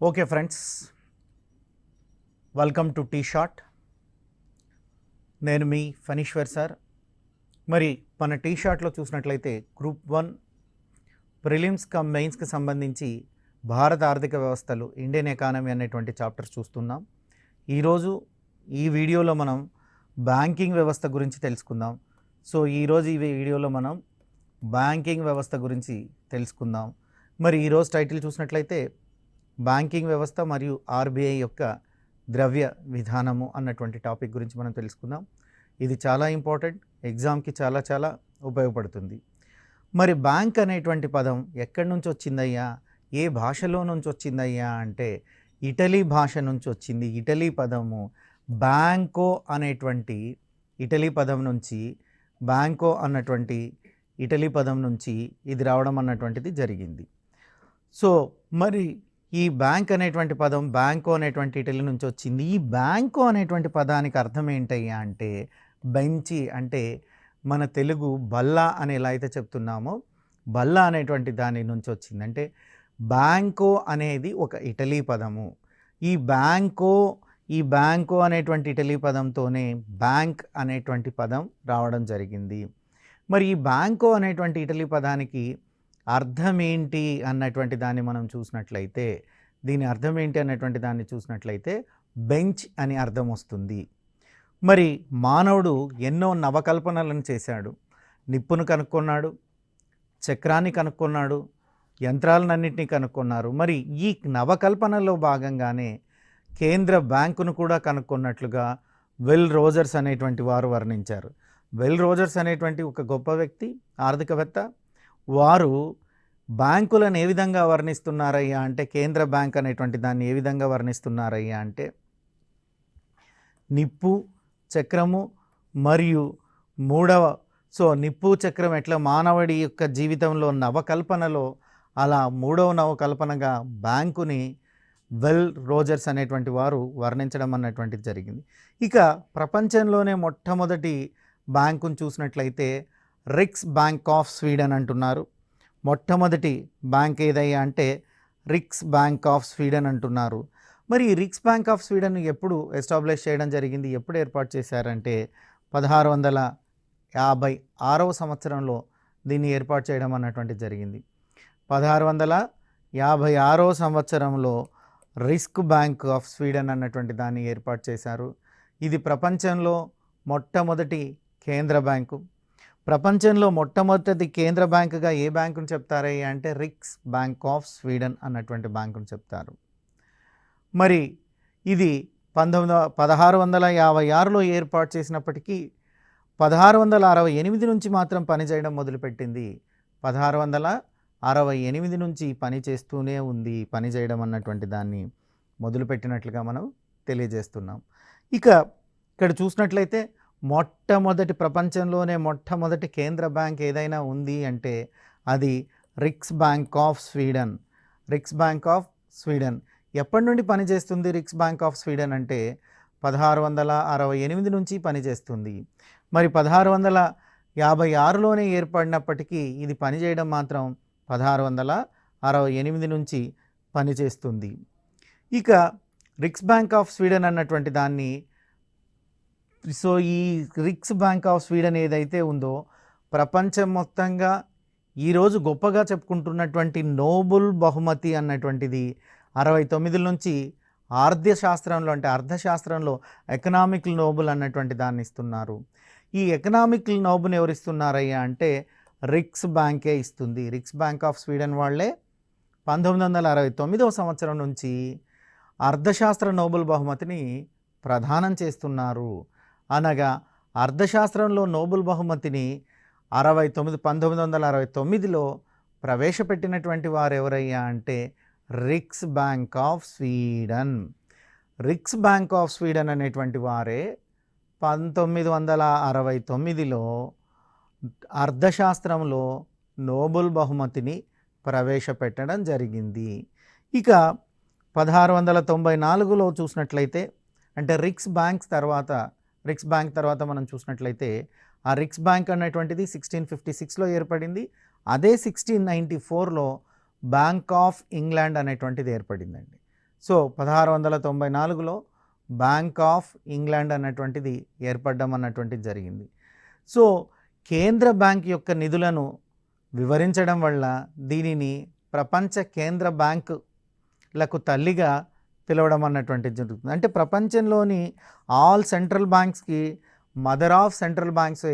Okay friends, welcome to tea shot. నేను మీ Phaneeshwar sir. మరి మన టీ షాట్లో చూసినట్లయితే గ్రూప్ 1 ప్రిలిమ్స్ కమ్ మెయిన్స్కి సంబంధించి భారత ఆర్థిక వ్యవస్థలు, ఇండియన్ ఎకానమీ అనేటువంటి చాప్టర్స్ చూస్తున్నాం. ఈరోజు ఈ వీడియోలో మనం బ్యాంకింగ్ వ్యవస్థ గురించి తెలుసుకుందాం. సో ఈరోజు ఈ వీడియోలో మనం బ్యాంకింగ్ వ్యవస్థ గురించి తెలుసుకుందాం. మరి ఈరోజు టైటిల్ చూసినట్లయితే బ్యాంకింగ్ వ్యవస్థ మరియు ఆర్బీఐ యొక్క ద్రవ్య విధానము అన్నటువంటి టాపిక్ గురించి మనం తెలుసుకుందాం. ఇది చాలా ఇంపార్టెంట్, ఎగ్జామ్కి చాలా ఉపయోగపడుతుంది. మరి బ్యాంక్ అనేటువంటి పదం ఎక్కడి నుంచి వచ్చిందయ్యా, ఏ భాషలో నుంచి వచ్చిందయ్యా అంటే ఇటలీ భాష నుంచి వచ్చింది. ఇటలీ పదము బ్యాంకో అనేటువంటి ఇటలీ పదం నుంచి, బ్యాంకో అన్నటువంటి ఇటలీ పదం నుంచి ఇది రావడం అన్నటువంటిది జరిగింది. సో మరి ఈ బ్యాంక్ అనేటువంటి పదం బ్యాంకో అనేటువంటి ఇటలీ నుంచి వచ్చింది. ఈ బ్యాంకో అనేటువంటి పదానికి అర్థం ఏంటయ్యా అంటే బెంచి, అంటే మన తెలుగు బల్ల అని ఎలా అయితే చెప్తున్నామో బల్ల అనేటువంటి దాని నుంచి వచ్చింది. అంటే బ్యాంకో అనేది ఒక ఇటలీ పదము. ఈ బ్యాంకో అనేటువంటి ఇటలీ పదంతోనే బ్యాంక్ అనేటువంటి పదం రావడం జరిగింది. మరి ఈ బ్యాంకో అనేటువంటి ఇటలీ పదానికి అర్థం ఏంటి అన్నటువంటి దాన్ని మనం చూసినట్లయితే, దీని అర్థం ఏంటి అన్నటువంటి దాన్ని చూసినట్లయితే బెంచ్ అని అర్థం వస్తుంది. మరి మానవుడు ఎన్నో నవకల్పనలను చేశాడు. నిప్పును కనుక్కున్నాడు, చక్రాన్ని కనుక్కున్నాడు, యంత్రాలన్నింటినీ కనుక్కున్నారు. మరి ఈ నవకల్పనలో భాగంగానే కేంద్ర బ్యాంకును కూడా కనుక్కున్నట్లుగా విల్ రోజర్స్ అనేటువంటి వారు వర్ణించారు. విల్ రోజర్స్ అనేటువంటి ఒక గొప్ప వ్యక్తి, ఆర్థికవేత్త. వారు బ్యాంకులను ఏ విధంగా వర్ణిస్తున్నారయ్యా అంటే, కేంద్ర బ్యాంక్ అనేటువంటి దాన్ని ఏ విధంగా వర్ణిస్తున్నారయ్యా అంటే నిప్పు, చక్రము మరియు నిప్పు చక్రం ఎట్లా మానవుడి యొక్క జీవితంలో నవకల్పనలో, అలా మూడవ నవకల్పనగా బ్యాంకుని విల్ రోజర్స్ అనేటువంటి వారు వర్ణించడం అన్నటువంటిది జరిగింది. ఇక ప్రపంచంలోనే మొట్టమొదటి బ్యాంకును చూసినట్లయితే రిక్స్ బ్యాంక్ ఆఫ్ స్వీడన్ అంటున్నారు. మొట్టమొదటి బ్యాంక్ ఏదయ్యా అంటే రిక్స్ బ్యాంక్ ఆఫ్ స్వీడన్ అంటున్నారు. మరి ఈ రిక్స్ బ్యాంక్ ఆఫ్ స్వీడన్ ఎప్పుడు ఎస్టాబ్లిష్ చేయడం జరిగింది, ఎప్పుడు ఏర్పాటు చేశారంటే 1656వ సంవత్సరంలో దీన్ని ఏర్పాటు చేయడం అన్నటువంటి జరిగింది. 1656వ సంవత్సరంలో రిక్స్ బ్యాంక్ ఆఫ్ స్వీడన్ అన్నటువంటి దాన్ని ఏర్పాటు చేశారు. ఇది ప్రపంచంలో మొట్టమొదటి కేంద్ర బ్యాంకు. ప్రపంచంలో మొట్టమొదటి కేంద్ర బ్యాంకుగా ఏ బ్యాంకును చెప్తారయ్యా అంటే రిక్స్ బ్యాంక్ ఆఫ్ స్వీడన్ అన్నటువంటి బ్యాంకును చెప్తారు. మరి ఇది 1656లో ఏర్పాటు చేసినప్పటికీ 1668 నుంచి మాత్రం పనిచేయడం మొదలుపెట్టింది. 1668 నుంచి పని చేస్తూనే ఉంది. పనిచేయడం అన్నటువంటి దాన్ని మొదలుపెట్టినట్లుగా మనం తెలియజేస్తున్నాం. ఇక్కడ చూసినట్లయితే ప్రపంచంలోనే మొట్టమొదటి కేంద్ర బ్యాంక్ ఏదైనా ఉంది అంటే అది Riksbank of Sweden. Riksbank of Sweden ఎప్పటి నుండి పనిచేస్తుంది? రిక్స్ బ్యాంక్ ఆఫ్ స్వీడన్ అంటే 1668 నుంచి పనిచేస్తుంది. మరి 1656లోనే ఏర్పడినప్పటికీ ఇది పనిచేయడం మాత్రం 1668 నుంచి పనిచేస్తుంది. ఇక రిక్స్ బ్యాంక్ ఆఫ్ స్వీడన్ అన్నటువంటి దాన్ని, సో ఈ రిక్స్ బ్యాంక్ ఆఫ్ స్వీడన్ ఏదైతే ఉందో ప్రపంచం మొత్తంగా ఈరోజు గొప్పగా చెప్పుకుంటున్నటువంటి నోబెల్ బహుమతి అన్నటువంటిది 69 నుంచి ఆర్థశాస్త్రంలో, అంటే అర్థశాస్త్రంలో ఎకనామిక్ నోబెల్ అన్నటువంటి దాన్ని ఇస్తున్నారు. ఈ ఎకనామిక్ నోబెల్ ఎవరు ఇస్తున్నారయ్యా అంటే రిక్స్ బ్యాంకే ఇస్తుంది. రిక్స్ బ్యాంక్ ఆఫ్ స్వీడన్ వాళ్ళే 1969వ సంవత్సరం నుంచి అర్థశాస్త్ర నోబెల్ బహుమతిని ప్రదానం చేస్తున్నారు. అనగా అర్థశాస్త్రంలో నోబెల్ బహుమతిని 1969లో ప్రవేశపెట్టినటువంటి వారు ఎవరయ్యా అంటే Riksbank of Sweden. Riksbank of Sweden అనేటువంటి వారే 1969లో అర్థశాస్త్రంలో నోబెల్ బహుమతిని ప్రవేశపెట్టడం జరిగింది. ఇక 1694లో చూసినట్లయితే, అంటే రిక్స్ బ్యాంక్ తర్వాత మనం చూసినట్లయితే ఆ రిక్స్ బ్యాంక్ అనేటువంటిది 1656లో ఏర్పడింది. అదే 1694లో బ్యాంక్ ఆఫ్ ఇంగ్లాండ్ అనేటువంటిది ఏర్పడిందండి. సో 1694లో బ్యాంక్ ఆఫ్ ఇంగ్లాండ్ అన్నటువంటిది ఏర్పడడం అన్నటువంటిది జరిగింది. సో కేంద్ర బ్యాంక్ యొక్క నిధులను వివరించడం వల్ల దీనిని ప్రపంచ కేంద్ర బ్యాంకులకు తల్లిగా పిలవడం అన్నటువంటిది జరుగుతుంది. అంటే ప్రపంచంలోని ఆల్ సెంట్రల్ బ్యాంక్స్కి మదర్ ఆఫ్ సెంట్రల్ బ్యాంక్స్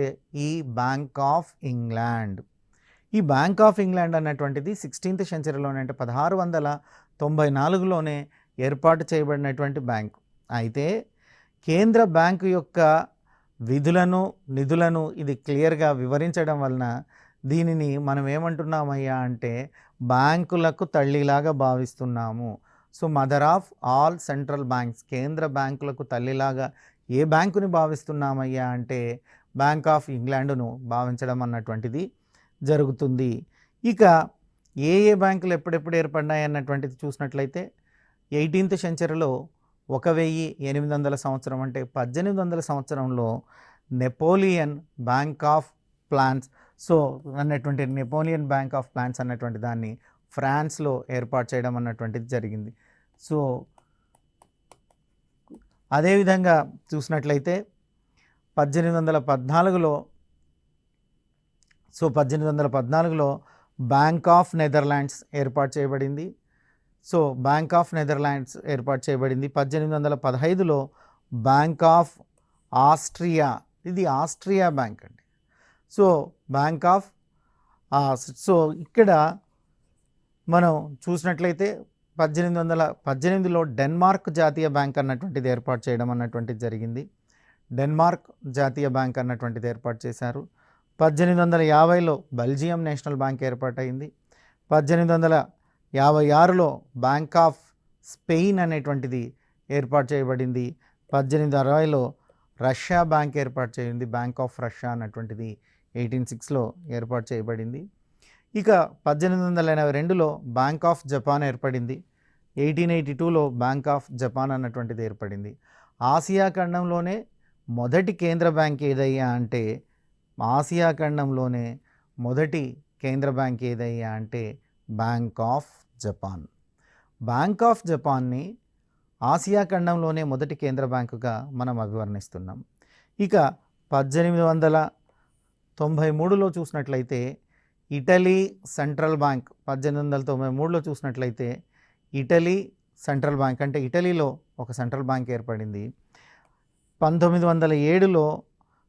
ఈ బ్యాంక్ ఆఫ్ ఇంగ్లాండ్. ఈ బ్యాంక్ ఆఫ్ ఇంగ్లాండ్ అన్నటువంటిది 16th సెంచరీలోనే, అంటే 1694లోనే ఏర్పాటు చేయబడినటువంటి బ్యాంకు. అయితే కేంద్ర బ్యాంకు యొక్క విధులను నిధులను ఇది క్లియర్గా వివరించడం వలన దీనిని మనం ఏమంటున్నామయ్యా అంటే బ్యాంకులకు తల్లిలాగా భావిస్తున్నాము. So mother of all central banks, కేంద్ర బ్యాంకులకు తల్లిలాగా ఏ బ్యాంకుని భావిస్తున్నామయ్యా అంటే బ్యాంక్ ఆఫ్ ఇంగ్లాండ్ను భావించడం అన్నటువంటిది జరుగుతుంది. ఇక ఏ బ్యాంకులు ఎప్పుడెప్పుడు ఏర్పడినాయి అన్నటువంటిది చూసినట్లయితే 18th సెంచరీలో 1800 సంవత్సరం, అంటే 1800 సంవత్సరంలో Napoleon bank of plans, so అన్నటువంటి నెపోలియన్ బ్యాంక్ ఆఫ్ ప్లాన్స్ అన్నటువంటి దాన్ని ఫ్రాన్స్లో ఏర్పాటు చేయడం అన్నటువంటిది జరిగింది. సో అదేవిధంగా చూసినట్లయితే 1814లో బ్యాంక్ ఆఫ్ నెదర్లాండ్స్ ఏర్పాటు చేయబడింది. సో బ్యాంక్ ఆఫ్ నెదర్లాండ్స్ ఏర్పాటు చేయబడింది. 1815లో బ్యాంక్ ఆఫ్ ఆస్ట్రియా, ఇది ఆస్ట్రియా బ్యాంక్ అండి. సో బ్యాంక్ ఆఫ్ సో ఇక్కడ మనం చూసినట్లయితే 1818లో డెన్మార్క్ జాతీయ బ్యాంక్ అన్నటువంటిది ఏర్పాటు చేయడం అన్నటువంటిది జరిగింది. డెన్మార్క్ జాతీయ బ్యాంక్ అన్నటువంటిది ఏర్పాటు చేశారు. 1850లో బెల్జియం నేషనల్ బ్యాంక్ ఏర్పాటైంది. 1856లో బ్యాంక్ ఆఫ్ స్పెయిన్ అనేటువంటిది ఏర్పాటు చేయబడింది. 1860లో రష్యా బ్యాంక్ ఏర్పాటు చేయింది. బ్యాంక్ ఆఫ్ రష్యా అన్నటువంటిది 1806లో ఏర్పాటు చేయబడింది. ఇక 1882లో బ్యాంక్ ఆఫ్ జపాన్ ఏర్పడింది. 1882లో బ్యాంక్ ఆఫ్ జపాన్ అన్నటువంటిది ఏర్పడింది. ఆసియా ఖండంలోనే మొదటి కేంద్ర బ్యాంక్ ఏదయ్యా అంటే ఆసియా ఖండంలోనే మొదటి కేంద్ర బ్యాంక్ ఏదయ్యా అంటే బ్యాంక్ ఆఫ్ జపాన్. బ్యాంక్ ఆఫ్ జపాన్ని ఆసియా ఖండంలోనే మొదటి కేంద్ర బ్యాంకుగా మనం అభివర్ణిస్తున్నాం. ఇక 1893లో చూసినట్లయితే ఇటలీ సెంట్రల్ బ్యాంక్, 1893లో చూసినట్లయితే ఇటలీ సెంట్రల్ బ్యాంక్, అంటే ఇటలీలో ఒక సెంట్రల్ బ్యాంక్ ఏర్పడింది. 1907లో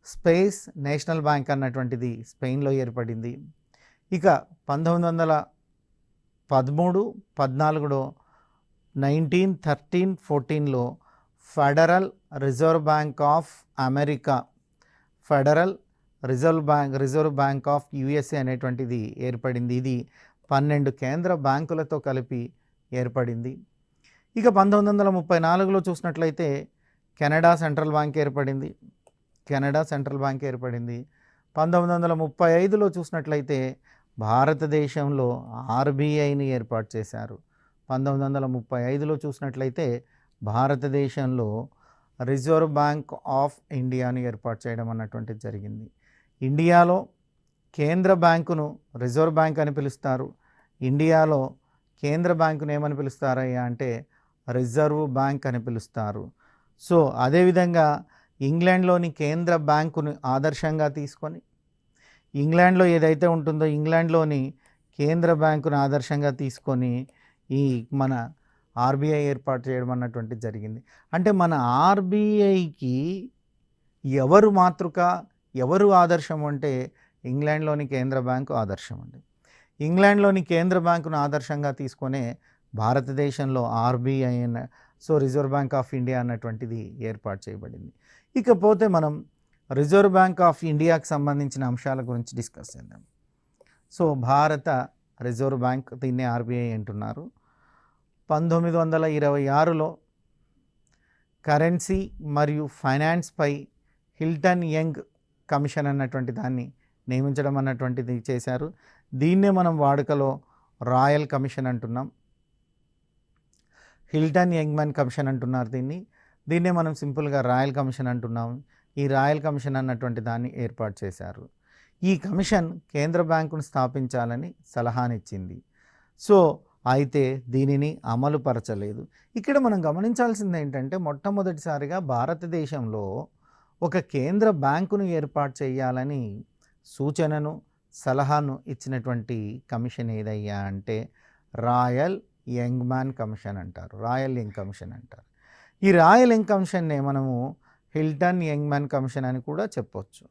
స్పేస్ నేషనల్ బ్యాంక్ అన్నటువంటిది స్పెయిన్లో ఏర్పడింది. ఇక 1913, 14లో 1913-14లో federal reserve bank of America, federal reserve bank of USA అనేటువంటిది ఏర్పడింది. ఇది 12 కేంద్ర బ్యాంకులతో కలిపి ఏర్పడింది. ఇక 1934లో చూసినట్లయితే కెనడా సెంట్రల్ బ్యాంక్ ఏర్పడింది. 1935లో చూసినట్లయితే భారతదేశంలో ఆర్బీఐని ఏర్పాటు చేశారు. 1935లో చూసినట్లయితే భారతదేశంలో రిజర్వ్ బ్యాంక్ ఆఫ్ ఇండియాని ఏర్పాటు చేయడం అన్నటువంటిది జరిగింది. ఇండియాలో కేంద్ర బ్యాంకును రిజర్వ్ బ్యాంక్ అని పిలుస్తారు. ఇండియాలో కేంద్ర బ్యాంకును ఏమని పిలుస్తారయ్యా అంటే రిజర్వ్ బ్యాంక్ అని పిలుస్తారు. సో అదేవిధంగా ఇంగ్లాండ్లోని కేంద్ర బ్యాంకును ఆదర్శంగా తీసుకొని, ఇంగ్లాండ్లో ఏదైతే ఉంటుందో ఇంగ్లాండ్లోని కేంద్ర బ్యాంకును ఆదర్శంగా తీసుకొని ఈ మన ఆర్బీఐ ఏర్పాటు చేయడం అన్నటువంటిది జరిగింది. అంటే మన ఆర్బీఐకి ఎవరు మాతృక, ఎవరు ఆదర్శం అంటే ఇంగ్లాండ్లోని కేంద్ర బ్యాంకు ఆదర్శం అండి. ఇంగ్లాండ్లోని కేంద్ర బ్యాంకును ఆదర్శంగా తీసుకొనే భారతదేశంలో RBI so reserve bank of India అన్నటువంటిది ఏర్పాటు చేయబడింది. ఇకపోతే మనం రిజర్వ్ బ్యాంక్ ఆఫ్ ఇండియాకి సంబంధించిన అంశాల గురించి డిస్కస్ చేద్దాం. సో భారత రిజర్వ్ బ్యాంక్, దీన్ని ఆర్బీఐ అంటున్నారు. 1926లో కరెన్సీ మరియు ఫైనాన్స్పై హిల్టన్ యంగ్ కమిషన్ అన్నటువంటి దాన్ని నియమించడం అన్నటువంటిది చేశారు. దీన్నే మనం వాడుకలో రాయల్ కమిషన్ అంటున్నాం. హిల్టన్ యంగ్మన్ కమిషన్ అంటున్నారు దీన్నే మనం సింపుల్గా రాయల్ కమిషన్ అంటున్నాం. ఈ రాయల్ కమిషన్ అన్నటువంటి దాన్ని ఏర్పాటు చేశారు. ఈ కమిషన్ కేంద్ర బ్యాంకును స్థాపించాలని సలహానిచ్చింది. సో అయితే దీనిని అమలుపరచలేదు. ఇక్కడ మనం గమనించాల్సింది ఏంటంటే మొట్టమొదటిసారిగా భారతదేశంలో ఒక కేంద్ర బ్యాంకును ఏర్పాటు చేయాలని సూచనను, సలహాను ఇచ్చినటువంటి కమిషన్ ఏదయ్యా అంటే రాయల్ యంగ్‌మ్యాన్ కమిషన్ అంటారు. రాయల్ యంగ్ కమిషన్ అంటారు. ఈ రాయల్ యంగ్ కమిషన్‌నే మనము హిల్టన్ యంగ్‌మ్యాన్ కమిషన్ అని కూడా చెప్పొచ్చు.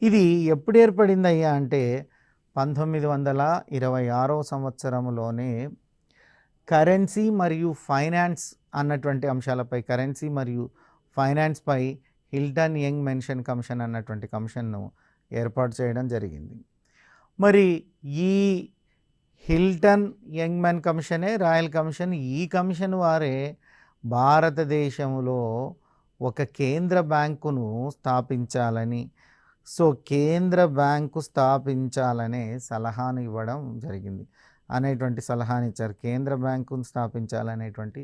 ఇది ఎప్పుడు ఏర్పడిందయ్యా అంటే 1926వ సంవత్సరంలోనే కరెన్సీ మరియు ఫైనాన్స్ అన్నటువంటి అంశాలపై, కరెన్సీ మరియు ఫైనాన్స్‌పై హిల్టన్ యంగ్ మెన్షన్ కమిషన్ అన్నటువంటి కమిషన్‌ను ఏర్పాటు చేయడం జరిగింది. మరి ఈ హిల్టన్ యంగ్‌మ్యాన్ కమిషనే రాయల్ కమిషన్. ఈ కమిషన్ వారే భారతదేశంలో ఒక కేంద్ర బ్యాంకును స్థాపించాలని, కేంద్ర బ్యాంకు స్థాపించాలనే సలహాను ఇవ్వడం జరిగింది. అనేటువంటి సలహాని ఇచ్చారు. కేంద్ర బ్యాంకును స్థాపించాలనేటువంటి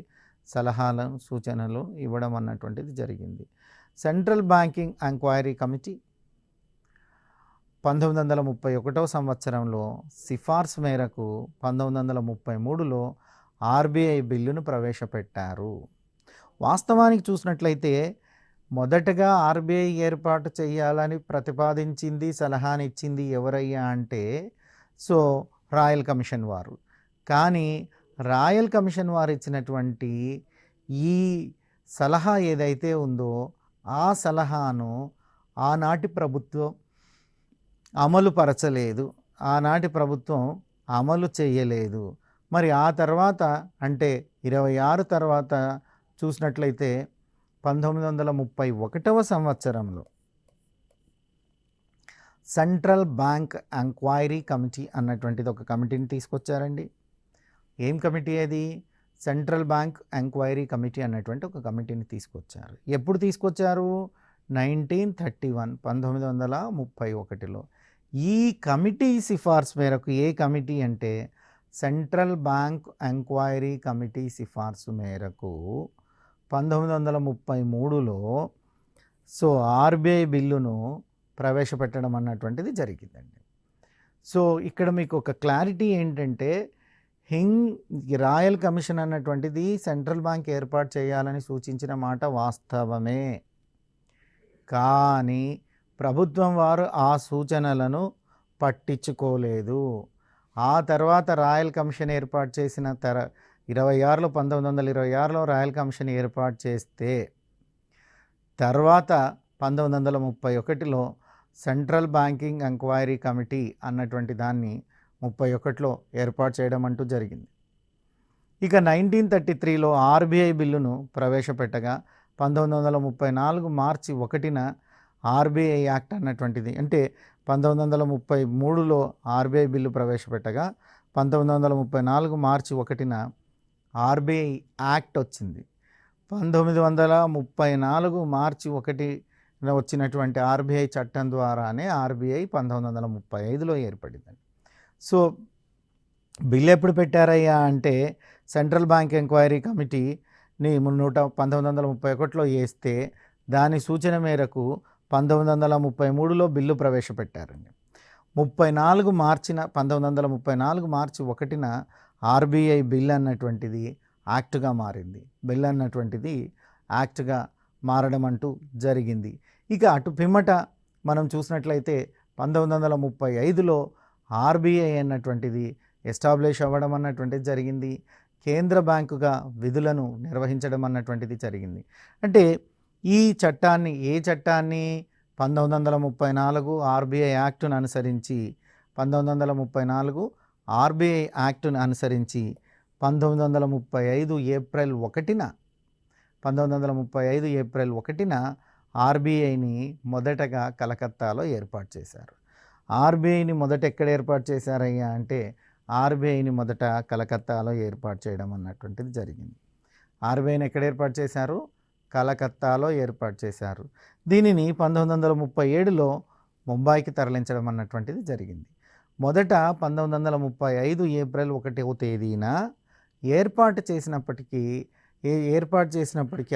సలహాలను, సూచనలు ఇవ్వడం అన్నటువంటిది జరిగింది. సెంట్రల్ బ్యాంకింగ్ ఎంక్వైరీ కమిటీ 1931వ సంవత్సరంలో సిఫార్సు మేరకు 1933లో ఆర్బీఐ బిల్లును ప్రవేశపెట్టారు. వాస్తవానికి చూసినట్లయితే మొదటగా ఆర్బీఐ ఏర్పాటు చేయాలని ప్రతిపాదించింది, సలహానిచ్చింది ఎవరయ్యా అంటే రాయల్ కమిషన్ వారు. కానీ రాయల్ కమిషన్ వారు ఇచ్చినటువంటి ఈ సలహా ఏదైతే ఉందో ఆ సలహాను ఆనాటి ప్రభుత్వం అమలుపరచలేదు, ఆనాటి ప్రభుత్వం అమలు చేయలేదు. మరి ఆ తర్వాత అంటే 26 తర్వాత చూసినట్లయితే 1931వ సంవత్సరంలో సెంట్రల్ బ్యాంక్ ఎంక్వైరీ కమిటీ అన్నటువంటిది ఒక కమిటీని తీసుకొచ్చారండి. ఏం కమిటీ అది? సెంట్రల్ బ్యాంక్ ఎంక్వైరీ కమిటీ అన్నటువంటి ఒక కమిటీని తీసుకొచ్చారు. ఎప్పుడు తీసుకొచ్చారు? 1931లో. ఈ కమిటీ సిఫార్సు మేరకు, ఏ కమిటీ అంటే సెంట్రల్ బ్యాంక్ ఎంక్వైరీ కమిటీ సిఫార్సు మేరకు 1933లో ఆర్బీఐ బిల్లును ప్రవేశపెట్టడం అన్నటువంటిది జరిగిందండి. ఇక్కడ మీకు ఒక క్లారిటీ ఏంటంటే రాయల్ కమిషన్ అన్నటువంటిది సెంట్రల్ బ్యాంక్ ఏర్పాటు చేయాలని సూచించిన మాట వాస్తవమే. కానీ ప్రభుత్వం వారు ఆ సూచనలను పట్టించుకోలేదు. ఆ తర్వాత రాయల్ కమిషన్ ఏర్పాటు చేసిన 1926లో రాయల్ కమిషన్ ఏర్పాటు చేస్తే తర్వాత 1931లో సెంట్రల్ బ్యాంకింగ్ ఎంక్వైరీ కమిటీ అన్నటువంటి దాన్ని 31లో ఏర్పాటు చేయడం అంటూ జరిగింది. ఇక 1933లో ఆర్బీఐ బిల్లును ప్రవేశపెట్టగా 1934 మార్చి 1న ఆర్బీఐ యాక్ట్ అన్నటువంటిది, అంటే 1933లో ఆర్బీఐ బిల్లు ప్రవేశపెట్టగా 1934 మార్చి 1న ఆర్బీఐ యాక్ట్ వచ్చింది. 1934 మార్చి 1 వచ్చినటువంటి ఆర్బీఐ చట్టం ద్వారానే ఆర్బీఐ 1935లో ఏర్పడిందండి. బిల్ ఎప్పుడు పెట్టారయ్యా అంటే సెంట్రల్ బ్యాంక్ ఎంక్వైరీ కమిటీని 1931లో వేస్తే దాని సూచన మేరకు 1933లో బిల్లు ప్రవేశపెట్టారండి. 1934 మార్చి 1న ఆర్బీఐ బిల్ అన్నటువంటిది యాక్ట్గా మారింది. బిల్ అన్నటువంటిది యాక్ట్గా మారడం అంటూ జరిగింది. ఇక అటు పిమ్మట మనం చూసినట్లయితే 1935లో ఆర్బీఐ అన్నటువంటిది ఎస్టాబ్లిష్ అవ్వడం అన్నటువంటిది జరిగింది. కేంద్ర బ్యాంకుగా విధులను నిర్వహించడం అన్నటువంటిది జరిగింది. అంటే ఈ చట్టాన్ని, ఏ చట్టాన్ని? 1934 ఆర్బీఐ యాక్టును అనుసరించి 1935 ఆర్బీఐ యాక్టును అనుసరించి 1935 ఏప్రిల్ 1న ఆర్బీఐని మొదటగా కలకత్తాలో ఏర్పాటు చేశారు. ఆర్బీఐని మొదట ఎక్కడ ఏర్పాటు చేశారయ్యా అంటే ఆర్బీఐని మొదట కలకత్తాలో ఏర్పాటు చేయడం అన్నటువంటిది జరిగింది. ఆర్బీఐని ఎక్కడ ఏర్పాటు చేశారు? కలకత్తాలో ఏర్పాటు చేశారు. దీనిని 1937లో ముంబైకి తరలించడం అన్నటువంటిది జరిగింది. మొదట 1935 ఏప్రిల్ 1వ తేదీన ఏర్పాటు చేసినప్పటికీ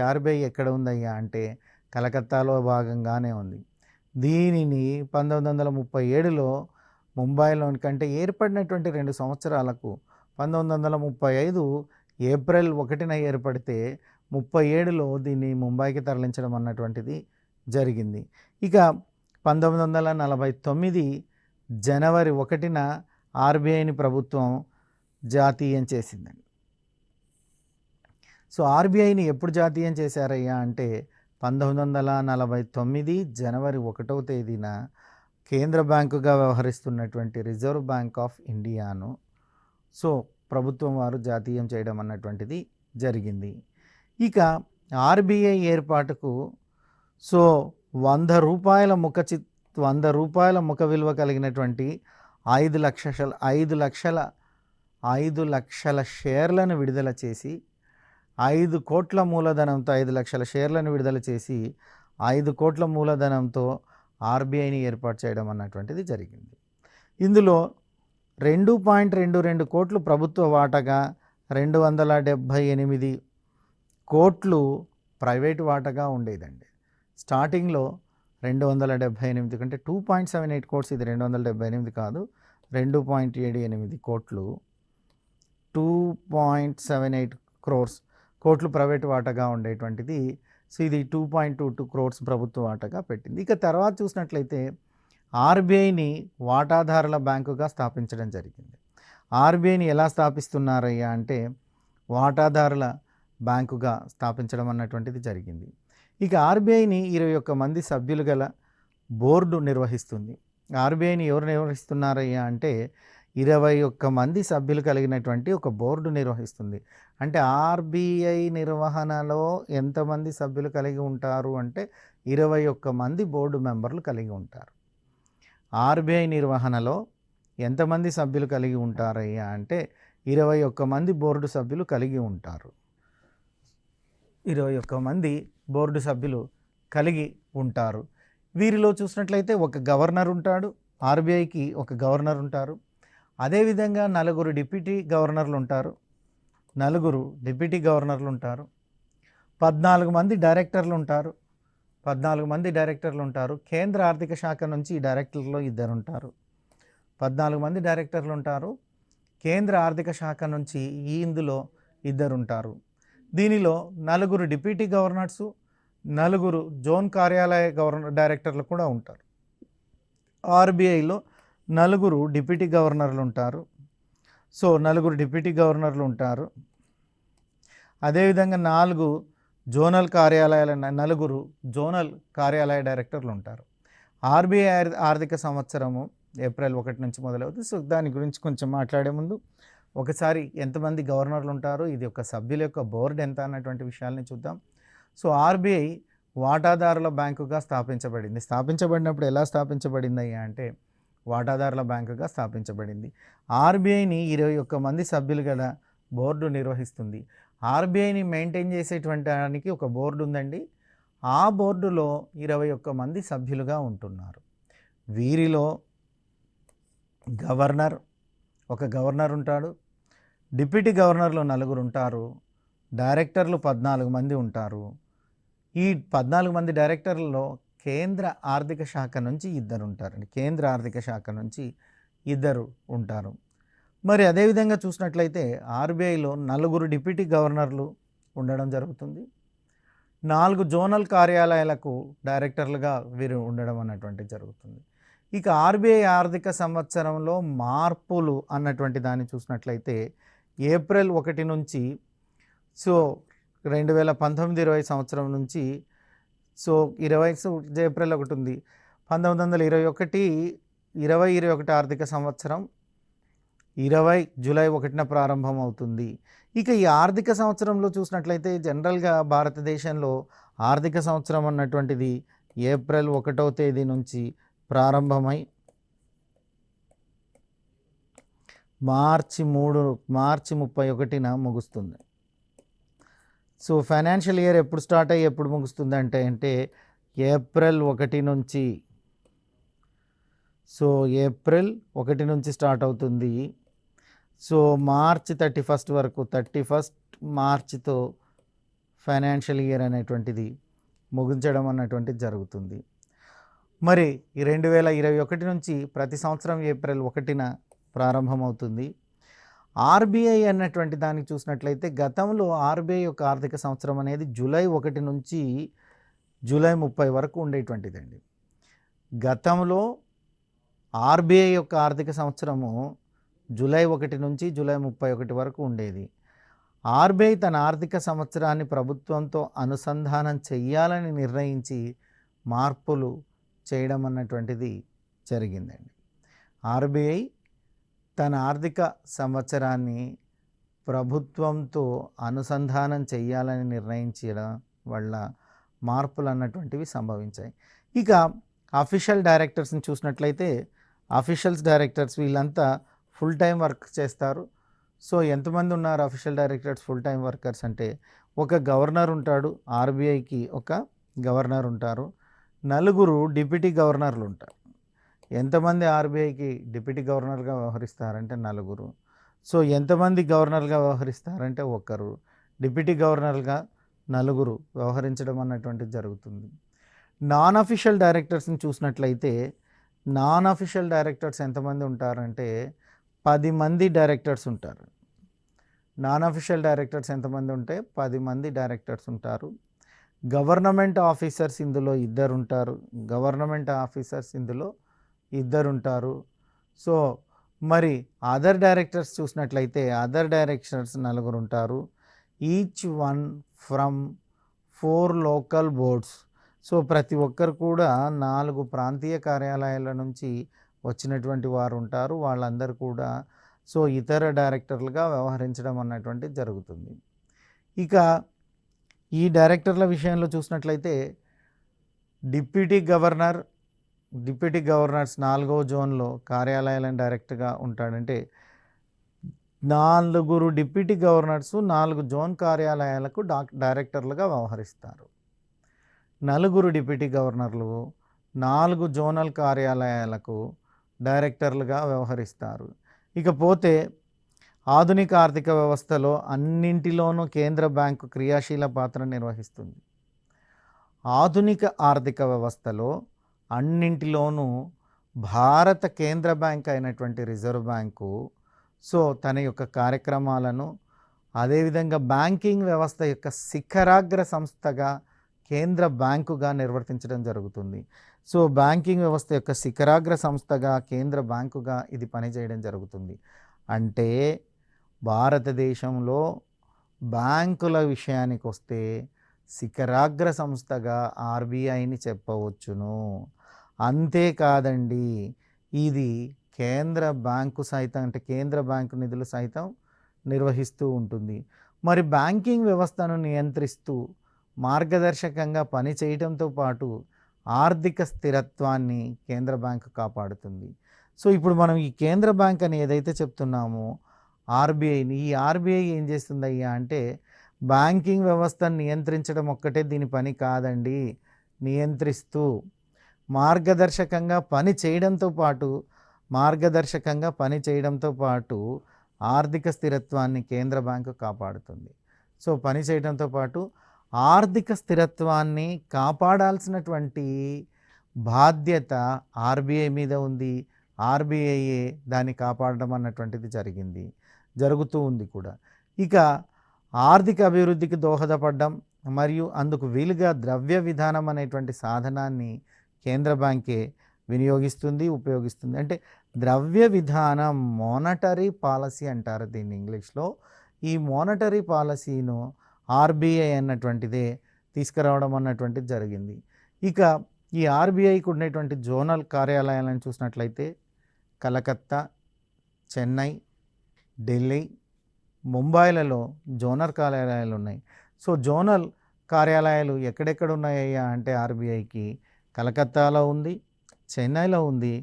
ఆర్బీఐ ఎక్కడ ఉందయ్యా అంటే కలకత్తాలో భాగంగానే ఉంది. దీనిని 1937లో ముంబైలోని కంటే ఏర్పడినటువంటి 2 సంవత్సరాలకు 1935 ఏప్రిల్ 1న ఏర్పడితే 37లో దీన్ని ముంబైకి తరలించడం అన్నటువంటిది జరిగింది. ఇక 1949 జనవరి 1న ఆర్బీఐని ప్రభుత్వం జాతీయం చేసిందండి. సో ఆర్బీఐని ఎప్పుడు జాతీయం చేశారయ్యా అంటే 1949 జనవరి 1వ తేదీన కేంద్ర బ్యాంకుగా వ్యవహరిస్తున్నటువంటి రిజర్వ్ బ్యాంక్ ఆఫ్ ఇండియాను సో ప్రభుత్వం వారు జాతీయం చేయడం అన్నటువంటిది జరిగింది. ఇక ఆర్బీఐ ఏర్పాటుకు సో 100 రూపాయల ముఖ విలువ కలిగినటువంటి 5 లక్షల షేర్లను విడుదల చేసి 5 కోట్ల మూలధనంతో 5 లక్షల షేర్లను విడుదల చేసి 5 కోట్ల మూలధనంతో ఆర్బీఐని ఏర్పాటు చేయడం అన్నటువంటిది జరిగింది. ఇందులో 2.22 కోట్లు ప్రభుత్వ వాటాగా 278 కోట్లు ప్రైవేటు వాటాగా ఉండేదండి. స్టార్టింగ్లో 278 కంటే 2.78 కోట్స్, ఇది 278 కాదు, 2.78 కోట్లు, 2.78 కోట్లు ప్రైవేటు వాటాగా ఉండేటువంటిది. సో ఇది 2.22 క్రోర్స్ ప్రభుత్వ వాటాగా పెట్టింది. ఇక తర్వాత చూసినట్లయితే ఆర్బీఐని వాటాదారుల బ్యాంకుగా స్థాపించడం జరిగింది. ఆర్బీఐని ఎలా స్థాపిస్తున్నారయ్యా అంటే వాటాదారుల బ్యాంకుగా స్థాపించడం అన్నటువంటిది జరిగింది. ఇక ఆర్బీఐని 21 మంది సభ్యులు గల బోర్డు నిర్వహిస్తుంది. ఆర్బీఐని ఎవరు నిర్వహిస్తున్నారయ్యా అంటే 21 మంది సభ్యులు కలిగినటువంటి ఒక బోర్డు నిర్వహిస్తుంది. అంటే ఆర్బీఐ నిర్వహణలో ఎంతమంది సభ్యులు కలిగి ఉంటారు అంటే 21 మంది బోర్డు మెంబర్లు కలిగి ఉంటారు. ఆర్బీఐ నిర్వహణలో ఎంతమంది సభ్యులు కలిగి ఉంటారయ్యా అంటే 21 మంది బోర్డు సభ్యులు కలిగి ఉంటారు. 21 మంది బోర్డు సభ్యులు కలిగి ఉంటారు. వీరిలో చూసినట్లయితే ఒక గవర్నర్ ఉంటాడు. ఆర్బీఐకి ఒక గవర్నర్ ఉంటారు. అదేవిధంగా 4 డిప్యూటీ గవర్నర్లు ఉంటారు. 14 మంది డైరెక్టర్లు ఉంటారు. 14 మంది డైరెక్టర్లు ఉంటారు. కేంద్ర ఆర్థిక శాఖ నుంచి ఈ డైరెక్టర్లో 2 ఉంటారు. 14 మంది డైరెక్టర్లు ఉంటారు. కేంద్ర ఆర్థిక శాఖ నుంచి ఇందులో 2 ఉంటారు. దీనిలో 4 డిప్యూటీ గవర్నర్సు, 4 జోన్ కార్యాలయ డైరెక్టర్లు కూడా ఉంటారు. ఆర్బీఐలో 4 డిప్యూటీ గవర్నర్లు ఉంటారు. సో 4 డిప్యూటీ గవర్నర్లు ఉంటారు. అదేవిధంగా 4 జోనల్ కార్యాలయ డైరెక్టర్లు ఉంటారు. ఆర్బీఐ ఆర్థిక సంవత్సరము ఏప్రిల్ 1 నుంచి మొదలవుతుంది. సో దాని గురించి కొంచెం మాట్లాడే ముందు ఒకసారి ఎంతమంది గవర్నర్లు ఉంటారు, ఇది ఒక సభ్యుల యొక్క బోర్డు ఎంత అన్నటువంటి విషయాల్ని చూద్దాం. సో ఆర్బీఐ వాటాదారుల బ్యాంకుగా స్థాపించబడింది. స్థాపించబడినప్పుడు ఎలా స్థాపించబడింది అంటే వాటాదారుల బ్యాంకుగా స్థాపించబడింది. ఆర్బీఐని 21 మంది సభ్యులు గల బోర్డు నిర్వహిస్తుంది. ఆర్బీఐని మెయింటైన్ చేసేటువంటి దానికి ఒక బోర్డు ఉందండి. ఆ బోర్డులో 21 మంది సభ్యులుగా ఉంటున్నారు. వీరిలో ఒక గవర్నర్ ఉంటాడు. డిప్యూటీ గవర్నర్లు 4 ఉంటారు. డైరెక్టర్లు 14 మంది ఉంటారు. ఈ 14 మంది డైరెక్టర్లలో కేంద్ర ఆర్థిక శాఖ నుంచి 2 ఉంటారండి. కేంద్ర ఆర్థిక శాఖ నుంచి 2 ఉంటారు. మరి అదేవిధంగా చూసినట్లయితే ఆర్బీఐలో 4 డిప్యూటీ గవర్నర్లు ఉండడం జరుగుతుంది. 4 జోనల్ కార్యాలయాలకు డైరెక్టర్లుగా వీరు ఉండడం అన్నటువంటిది జరుగుతుంది. ఇక ఆర్బీఐ ఆర్థిక సంవత్సరంలో మార్పులు అన్నటువంటి దాన్ని చూసినట్లయితే ఏప్రిల్ 1 నుంచి సో 2019-20 సంవత్సరం నుంచి సో ఏప్రిల్ 1 ఉంది. 1921 ఆర్థిక సంవత్సరం 20 జూలై 1న ప్రారంభం అవుతుంది. ఇక ఈ ఆర్థిక సంవత్సరంలో చూసినట్లయితే జనరల్గా భారతదేశంలో ఆర్థిక సంవత్సరం అన్నటువంటిది ఏప్రిల్ 1వ తేదీ నుంచి ప్రారంభమై మార్చి 31న ముగుస్తుంది. సో ఫైనాన్షియల్ ఇయర్ ఎప్పుడు స్టార్ట్ అయ్యి ఎప్పుడు ముగుస్తుంది అంటే ఏప్రిల్ 1 నుంచి సో ఏప్రిల్ 1 నుంచి స్టార్ట్ అవుతుంది. సో మార్చి 31 వరకు 31 మార్చితో ఫైనాన్షియల్ ఇయర్ అనేటువంటిది ముగించడం అన్నటువంటిది జరుగుతుంది. మరి 2021 నుంచి ప్రతి సంవత్సరం ఏప్రిల్ 1న ప్రారంభమవుతుంది. ఆర్బీఐ అన్నటువంటి దానికి చూసినట్లయితే గతంలో ఆర్బీఐ యొక్క ఆర్థిక సంవత్సరం అనేది జూలై 1 నుంచి జూలై 30 వరకు ఉండేటువంటిదండి. గతంలో ఆర్బీఐ యొక్క ఆర్థిక సంవత్సరము జూలై 1 నుంచి జూలై 31 వరకు ఉండేది. ఆర్బీఐ తన ఆర్థిక సంవత్సరాన్ని ప్రభుత్వంతో అనుసంధానం చెయ్యాలని నిర్ణయించి మార్పులు చేయడం అన్నటువంటిది జరిగిందండి. ఆర్బీఐ తన ఆర్థిక సంవత్సరాన్ని ప్రభుత్వంతో అనుసంధానం చెయ్యాలని నిర్ణయించడం వల్ల మార్పులు అన్నటువంటివి సంభవించాయి. ఇక అఫీషియల్ డైరెక్టర్స్ని చూసినట్లయితే అఫీషియల్స్ డైరెక్టర్స్ వీళ్ళంతా ఫుల్ టైం వర్క్ చేస్తారు. సో ఎంతమంది ఉన్నారు official directors full time workers అంటే, ఒక గవర్నర్ ఉంటాడు, ఆర్బీఐకి ఒక గవర్నర్ ఉంటారు, 4 డిప్యూటీ గవర్నర్లు ఉంటారు. ఎంతమంది ఆర్బీఐకి డిప్యూటీ గవర్నర్గా వ్యవహరిస్తారంటే 4. సో ఎంతమంది గవర్నర్గా వ్యవహరిస్తారంటే 1. డిప్యూటీ గవర్నర్గా 4 వ్యవహరించడం అన్నటువంటిది జరుగుతుంది. నాన్ అఫీషియల్ డైరెక్టర్స్ని చూసినట్లయితే నాన్ అఫీషియల్ డైరెక్టర్స్ ఎంతమంది ఉంటారంటే 10 మంది డైరెక్టర్స్ ఉంటారు. నాన్ అఫీషియల్ డైరెక్టర్స్ ఎంతమంది ఉంటే 10 మంది డైరెక్టర్స్ ఉంటారు. గవర్నమెంట్ ఆఫీసర్స్ ఇందులో 2 ఉంటారు. గవర్నమెంట్ ఆఫీసర్స్ ఇందులో 2 ఉంటారు. సో మరి అదర్ డైరెక్టర్స్ చూసినట్లయితే అదర్ డైరెక్టర్స్ 4 ఉంటారు. Each one from 4 local boards. So ప్రతి ఒక్కరు కూడా 4 ప్రాంతీయ కార్యాలయాల నుంచి వచ్చినటువంటి వారు ఉంటారు. వాళ్ళందరూ కూడా సో ఇతర డైరెక్టర్లుగా వ్యవహరించడం అన్నటువంటిది జరుగుతుంది. ఇక ఈ డైరెక్టర్ల విషయంలో చూసినట్లయితే డిప్యూటీ గవర్నర్స్ 4వ జోన్లో కార్యాలయాలను డైరెక్ట్గా ఉంటాడంటే 4 డిప్యూటీ గవర్నర్స్ 4 జోన్ కార్యాలయాలకు డైరెక్టర్లుగా వ్యవహరిస్తారు. 4 డిప్యూటీ గవర్నర్లు 4 జోనల్ కార్యాలయాలకు డైరెక్టర్లుగా వ్యవహరిస్తారు. ఇకపోతే ఆధునిక ఆర్థిక వ్యవస్థలో అన్నింటిలోనూ కేంద్ర బ్యాంకు క్రియాశీల పాత్ర నిర్వహిస్తుంది. ఆధునిక ఆర్థిక వ్యవస్థలో అన్నింటిలోనూ భారత కేంద్ర బ్యాంక్ అయినటువంటి రిజర్వ్ బ్యాంకు సో తన యొక్క కార్యక్రమాలను అదేవిధంగా బ్యాంకింగ్ వ్యవస్థ యొక్క శిఖరాగ్ర సంస్థగా కేంద్ర బ్యాంకుగా నిర్వర్తించడం జరుగుతుంది. సో బ్యాంకింగ్ వ్యవస్థ యొక్క శిఖరాగ్ర సంస్థగా కేంద్ర బ్యాంకుగా ఇది పనిచేయడం జరుగుతుంది. అంటే భారతదేశంలో బ్యాంకుల విషయానికి వస్తే శిఖరాగ్ర సంస్థగా ఆర్బీఐని చెప్పవచ్చును. అంతేకాదండి, ఇది కేంద్ర బ్యాంకు సైతం అంటే కేంద్ర బ్యాంకు నిధులు సైతం నిర్వహిస్తూ ఉంటుంది. మరి బ్యాంకింగ్ వ్యవస్థను నియంత్రిస్తూ మార్గదర్శకంగా పనిచేయడంతో పాటు ఆర్థిక స్థిరత్వాన్ని కేంద్ర బ్యాంకు కాపాడుతుంది. సో ఇప్పుడు మనం ఈ కేంద్ర బ్యాంక్ అని ఏదైతే చెప్తున్నామో ఆర్బీఐని, ఈ ఆర్బీఐ ఏం చేస్తుందయ్యా అంటే బ్యాంకింగ్ వ్యవస్థను నియంత్రించడం ఒక్కటే దీని పని కాదండి. నియంత్రిస్తూ మార్గదర్శకంగా పని చేయడంతో పాటు ఆర్థిక స్థిరత్వాన్ని కేంద్ర బ్యాంకు కాపాడుతుంది. సో పని చేయడంతో పాటు ఆర్థిక స్థిరత్వాన్ని కాపాడాల్సినటువంటి బాధ్యత ఆర్బీఐ మీద ఉంది. ఆర్బీఐయే దాన్ని కాపాడడం అన్నటువంటిది జరుగుతూ ఉంది కూడా. ఇక ఆర్థిక అభివృద్ధికి దోహదపడడం మరియు అందుకు వీలుగా ద్రవ్య విధానం అనేటువంటి సాధనాన్ని కేంద్ర బ్యాంకే ఉపయోగిస్తుంది. అంటే ద్రవ్య విధానం మోనటరీ పాలసీ అంటారు దీన్ని ఇంగ్లీష్లో. ఈ మోనటరీ పాలసీను ఆర్బీఐ అన్నటువంటిదే తీసుకురావడం అన్నటువంటిది జరిగింది. ఇక ఈ ఆర్బీఐకి ఉండేటువంటి జోనల్ కార్యాలయాలను చూసినట్లయితే కలకత్తా, చెన్నై, ఢిల్లీ, ముంబైలలో జోనల్ కార్యాలయాలు ఉన్నాయి. సో జోనల్ కార్యాలయాలు ఎక్కడెక్కడ ఉన్నాయ్యా అంటే ఆర్బీఐకి కలకత్తాలో ఉంది, చెన్నైలో ఉంది,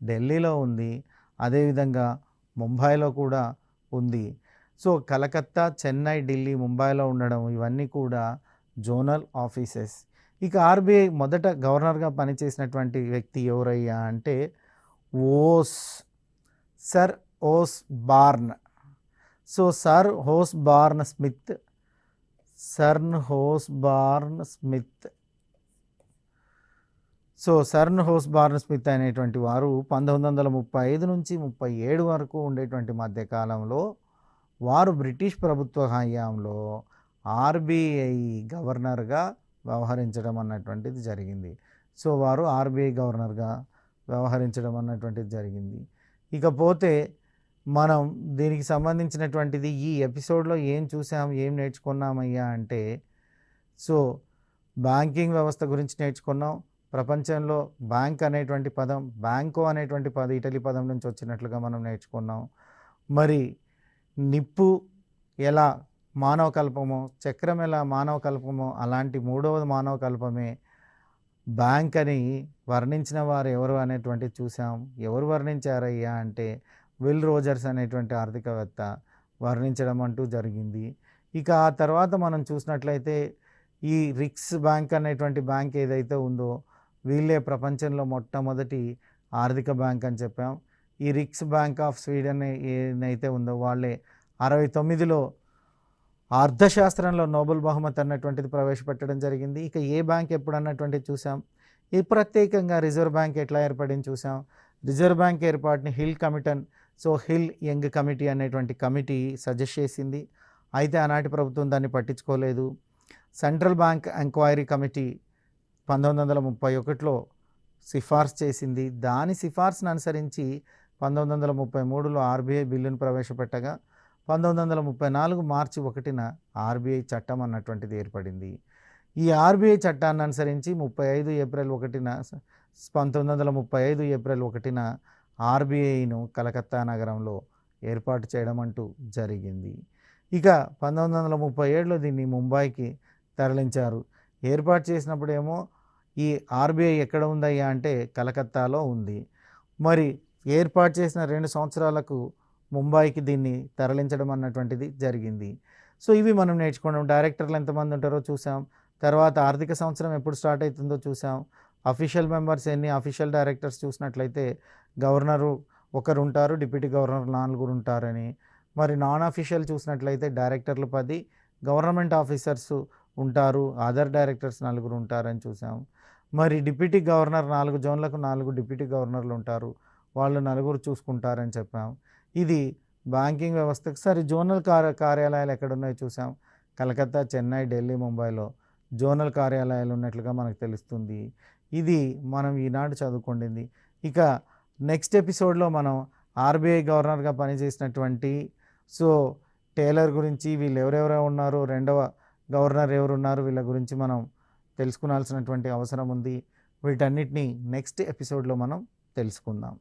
ఢిల్లీలో ఉంది, అదేవిధంగా ముంబైలో కూడా ఉంది. సో కలకత్తా, చెన్నై, ఢిల్లీ, ముంబైలో ఉండడం ఇవన్నీ కూడా జోనల్ ఆఫీసెస్. ఇక ఆర్బీఐ మొదట గవర్నర్గా పనిచేసినటువంటి వ్యక్తి ఎవరయ్యా అంటే సర్ ఓస్బార్న్. సో సర్ ఓస్బార్న్ స్మిత్ అనేటువంటి వారు 1935 నుంచి 37 వరకు ఉండేటువంటి మధ్యకాలంలో వారు బ్రిటిష్ ప్రభుత్వ హయాంలో ఆర్బీఐ గవర్నర్గా వ్యవహరించడం అన్నటువంటిది జరిగింది. సో వారు ఆర్బీఐ గవర్నర్గా వ్యవహరించడం అన్నటువంటిది జరిగింది. ఇకపోతే మనం దీనికి సంబంధించినటువంటిది ఈ ఎపిసోడ్లో ఏం చూసాం, ఏం నేర్చుకున్నామయ్యా అంటే, సో బ్యాంకింగ్ వ్యవస్థ గురించి నేర్చుకున్నాం. ప్రపంచంలో బ్యాంక్ అనేటువంటి పదం, బ్యాంకో అనేటువంటి ఇటలీ పదం నుంచి వచ్చినట్లుగా మనం నేర్చుకున్నాం. మరి నిప్పు ఎలా మానవ కల్పమో, చక్రం ఎలా మానవ కల్పమో, అలాంటి మూడవ మానవ కల్పమే బ్యాంక్ అని వర్ణించిన వారు ఎవరు అనేటువంటిది చూసాం. ఎవరు వర్ణించారయ్యా అంటే విల్ రోజర్స్ అనేటువంటి ఆర్థికవేత్త వర్ణించడం అంటూ జరిగింది. ఇక ఆ తర్వాత మనం చూసినట్లయితే ఈ రిక్స్ బ్యాంక్ అనేటువంటి బ్యాంక్ ఏదైతే ఉందో వీళ్ళే ప్రపంచంలో మొట్టమొదటి ఆర్థిక బ్యాంక్ అని చెప్పాం. ఈ రిక్స్ బ్యాంక్ ఆఫ్ స్వీడన్ ఏదైతే ఉందో వాళ్ళే 69లో అర్థశాస్త్రంలో నోబెల్ బహుమతి అన్నటువంటిది ప్రవేశపెట్టడం జరిగింది. ఇక ఏ బ్యాంక్ ఎప్పుడు అన్నటువంటిది చూసాం. ఈ ప్రత్యేకంగా రిజర్వ్ బ్యాంక్ ఎట్లా ఏర్పడింది చూసాం. రిజర్వ్ బ్యాంక్ ఏర్పాటుని హిల్ యంగ్ కమిటీ అనేటువంటి కమిటీ సజెస్ట్ చేసింది. అయితే ఆనాటి ప్రభుత్వం దాన్ని పట్టించుకోలేదు. సెంట్రల్ బ్యాంక్ ఎంక్వైరీ కమిటీ 1931లో సిఫార్సు చేసింది. దాని సిఫార్సును అనుసరించి 1933లో ఆర్బీఐ బిల్లును ప్రవేశపెట్టగా 1934 మార్చి 1న ఆర్బీఐ చట్టం అన్నటువంటిది ఏర్పడింది. ఈ ఆర్బీఐ చట్టాన్ని అనుసరించి 1935 ఏప్రిల్ 1న ఆర్బీఐను కలకత్తా నగరంలో ఏర్పాటు చేయడం అంటూ జరిగింది. ఇక 1937లో దీన్ని ముంబైకి తరలించారు. ఏర్పాటు చేసినప్పుడేమో ఈ ఆర్బీఐ ఎక్కడ ఉందయ్యా అంటే కలకత్తాలో ఉంది. మరి ఏర్పాటు చేసిన 2 సంవత్సరాలకు ముంబైకి దీన్ని తరలించడం అన్నటువంటిది జరిగింది. సో ఇవి మనం నేర్చుకున్నాం. డైరెక్టర్లు ఎంతమంది ఉంటారో చూసాం. తర్వాత ఆర్థిక సంవత్సరం ఎప్పుడు స్టార్ట్ అవుతుందో చూసాం. అఫీషియల్ మెంబర్స్ ఎన్ని, అఫీషియల్ డైరెక్టర్స్ చూసినట్లయితే గవర్నరు ఒకరు ఉంటారు, డిప్యూటీ గవర్నర్ 4 ఉంటారని. మరి నాన్ అఫీషియల్ చూసినట్లయితే డైరెక్టర్లు 10, గవర్నమెంట్ ఆఫీసర్స్ ఉంటారు, అదర్ డైరెక్టర్స్ 4 ఉంటారని చూసాం. మరి డిప్యూటీ గవర్నర్ 4 జోన్లకు 4 డిప్యూటీ గవర్నర్లు ఉంటారు, వాళ్ళు 4 చూసుకుంటారని చెప్పాం. ఇది బ్యాంకింగ్ వ్యవస్థకు. సరే జోనల్ కార్యాలయాలు ఎక్కడున్నాయో చూసాం. కలకత్తా, చెన్నై, ఢిల్లీ, ముంబైలో జోనల్ కార్యాలయాలు ఉన్నట్లుగా మనకు తెలుస్తుంది. ఇది మనం ఈనాడు చదువుకుండింది. ఇక నెక్స్ట్ ఎపిసోడ్లో మనం ఆర్బీఐ గవర్నర్గా పనిచేసినటువంటి టేలర్ గురించి, వీళ్ళు ఎవరెవరో ఉన్నారు, రెండవ గవర్నర్ ఎవరున్నారు, వీళ్ళ గురించి మనం తెలుసుకునాల్సినటువంటి అవసరం ఉంది. వీటన్నిటిని నెక్స్ట్ ఎపిసోడ్లో మనం తెలుసుకుందాం.